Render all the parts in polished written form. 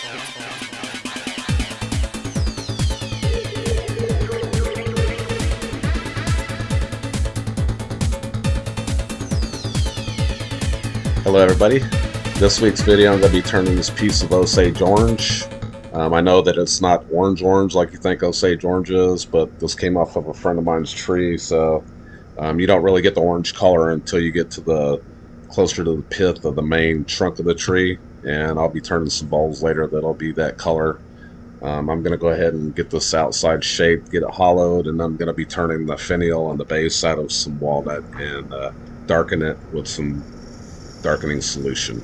Hello everybody. This week's video I'm going to be turning this piece of Osage Orange. I know that it's not orange like you think Osage Orange is, but this came off of a friend of mine's tree, so you don't really get the orange color until you get to the closer to the pith of the main trunk of the tree, and I'll be turning some bowls later that'll be that color. I'm going to go ahead and get this outside shaped, get it hollowed, and I'm going to be turning the finial on the base out of some walnut and darken it with some darkening solution.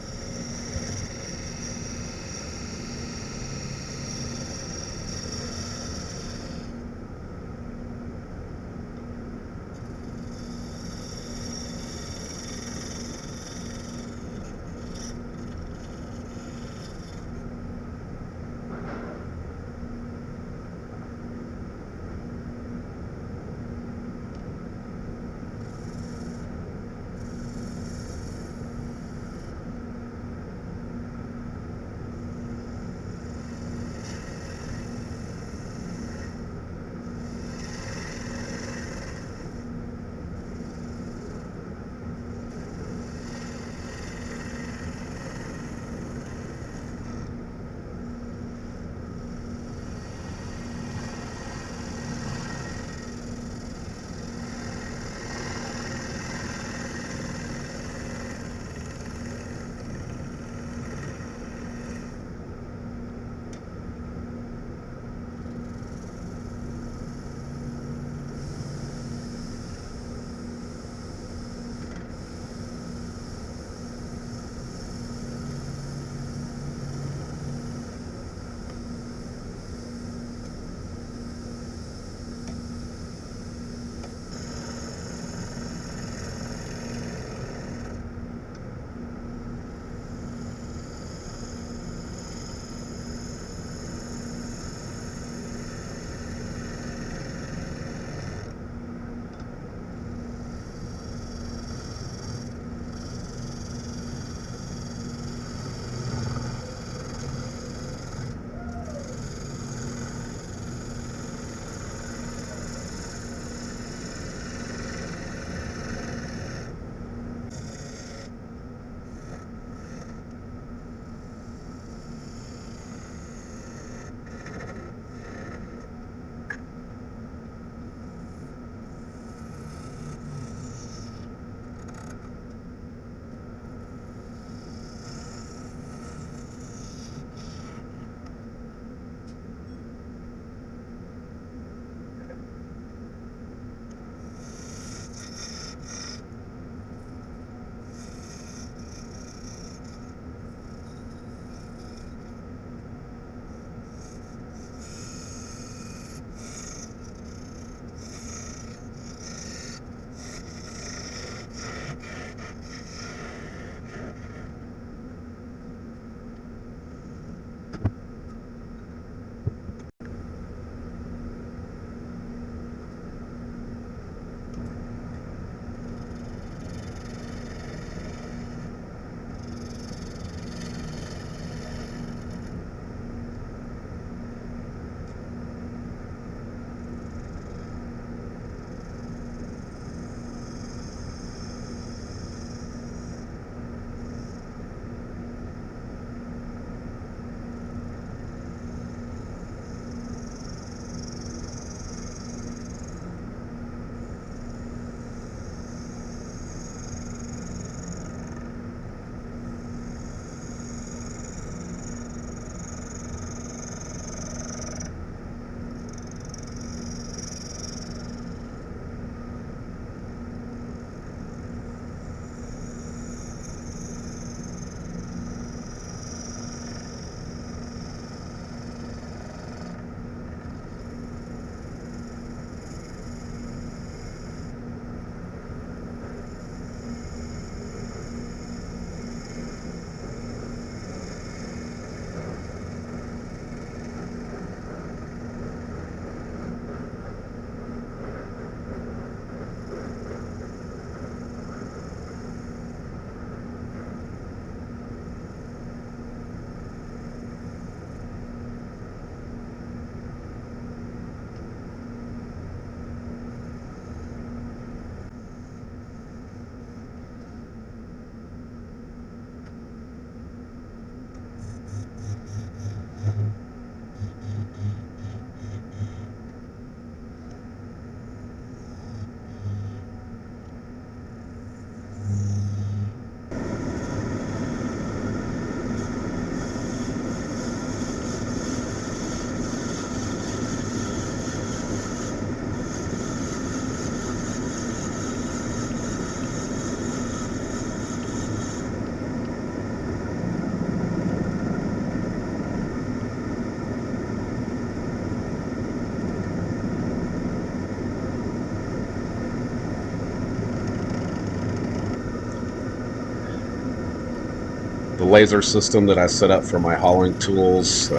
The laser system that I set up for my hauling tools,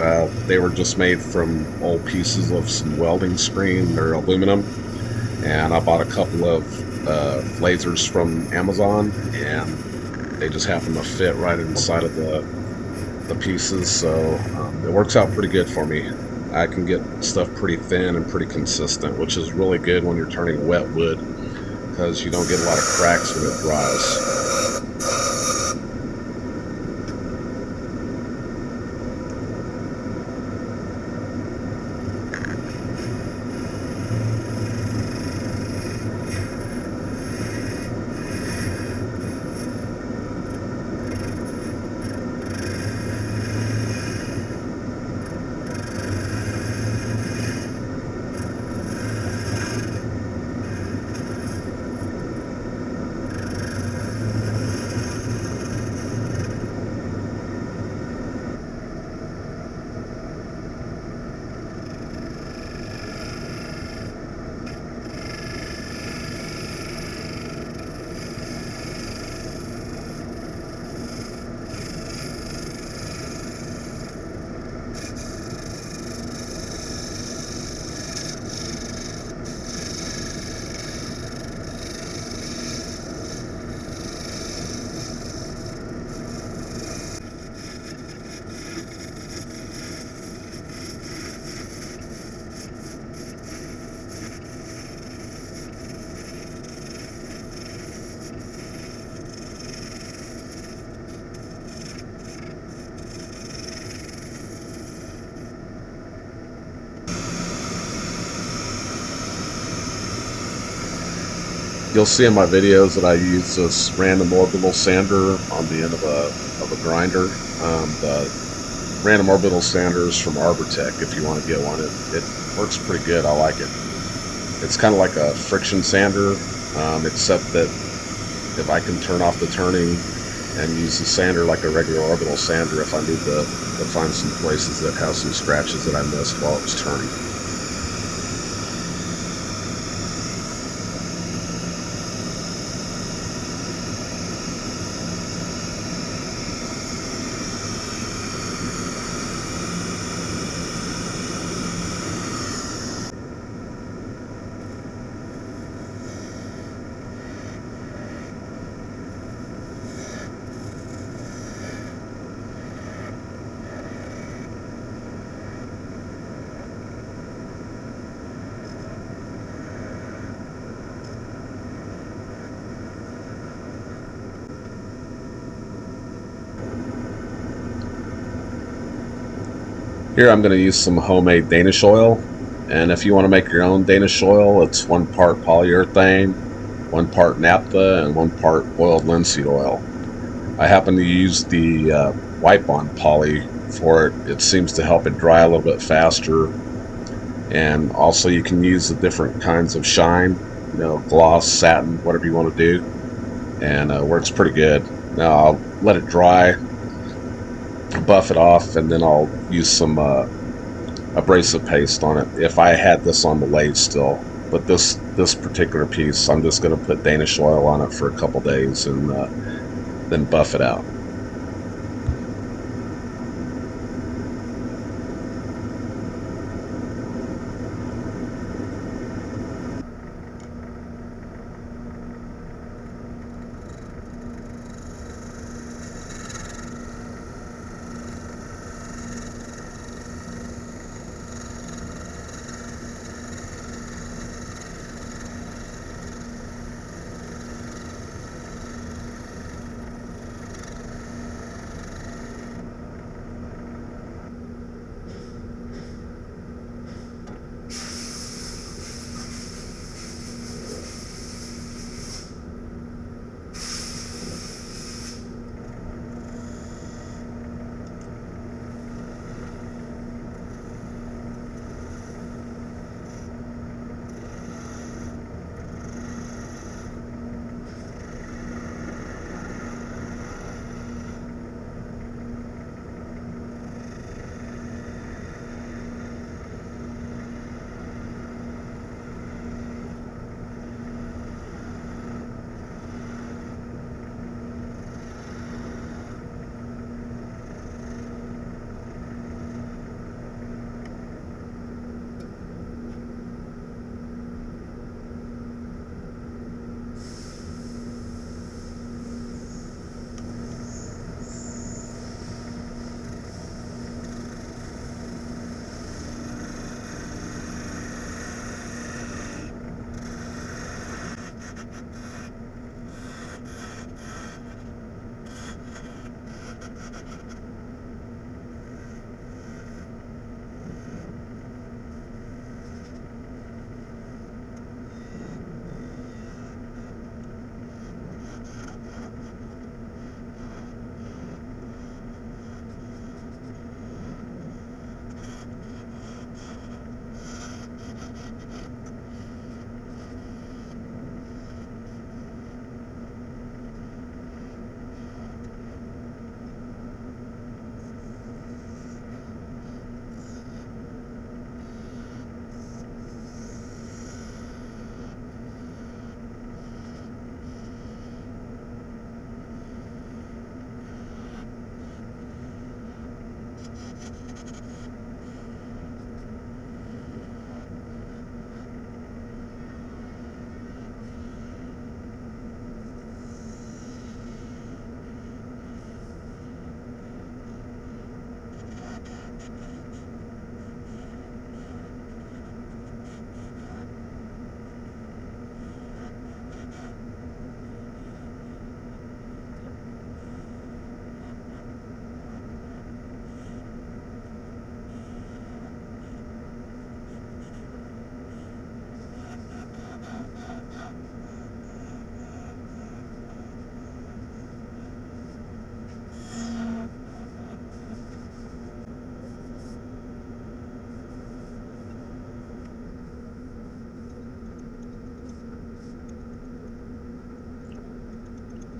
they were just made from old pieces of some welding screen. They're aluminum, and I bought a couple of lasers from Amazon, and they just happen to fit right inside of the pieces, so it works out pretty good for me. I can get stuff pretty thin and pretty consistent, which is really good when you're turning wet wood because you don't get a lot of cracks when it dries. You'll see in my videos that I use this random orbital sander on the end of a grinder. The random orbital sander is from Arbortech if you want to get one. It works pretty good. I like it. It's kind of like a friction sander, except that if I can turn off the turning and use the sander like a regular orbital sander if I need to find some places that have some scratches that I missed while it was turning. Here I'm going to use some homemade Danish oil, and if you want to make your own Danish oil, it's 1 part polyurethane, 1 part naphtha, and 1 part boiled linseed oil. I happen to use the wipe on poly for it. It seems to help it dry a little bit faster, and also you can use the different kinds of shine, gloss, satin, whatever you want to do, and it works pretty good. Now I'll let it dry, buff it off, and then I'll use some abrasive paste on it if I had this on the lathe still. But this particular piece, I'm just going to put Danish oil on it for a couple days and then buff it out.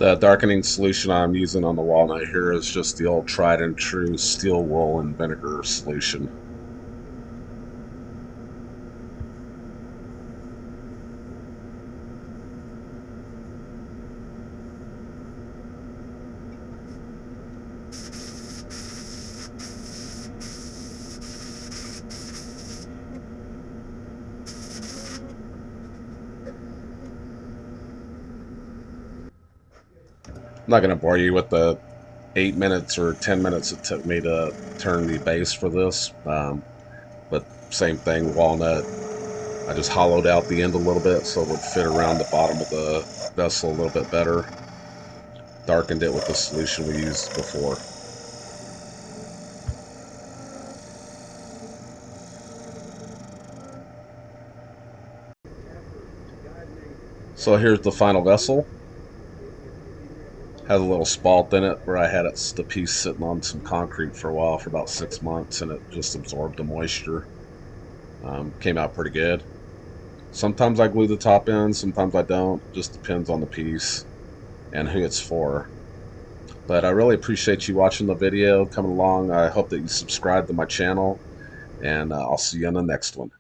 The darkening solution I'm using on the walnut here is just the old tried and true steel wool and vinegar solution. I'm not going to bore you with the 8 minutes or 10 minutes it took me to turn the base for this, but same thing, walnut. I just hollowed out the end a little bit so it would fit around the bottom of the vessel a little bit better. Darkened it with the solution we used before. So here's the final vessel. Has a little spalt in it where I had the piece sitting on some concrete for a while, for about 6 months, and it just absorbed the moisture. Came out pretty good. Sometimes I glue the top in, sometimes I don't. Just depends on the piece and who it's for. But I really appreciate you watching the video, coming along. I hope that you subscribe to my channel, and I'll see you on the next one.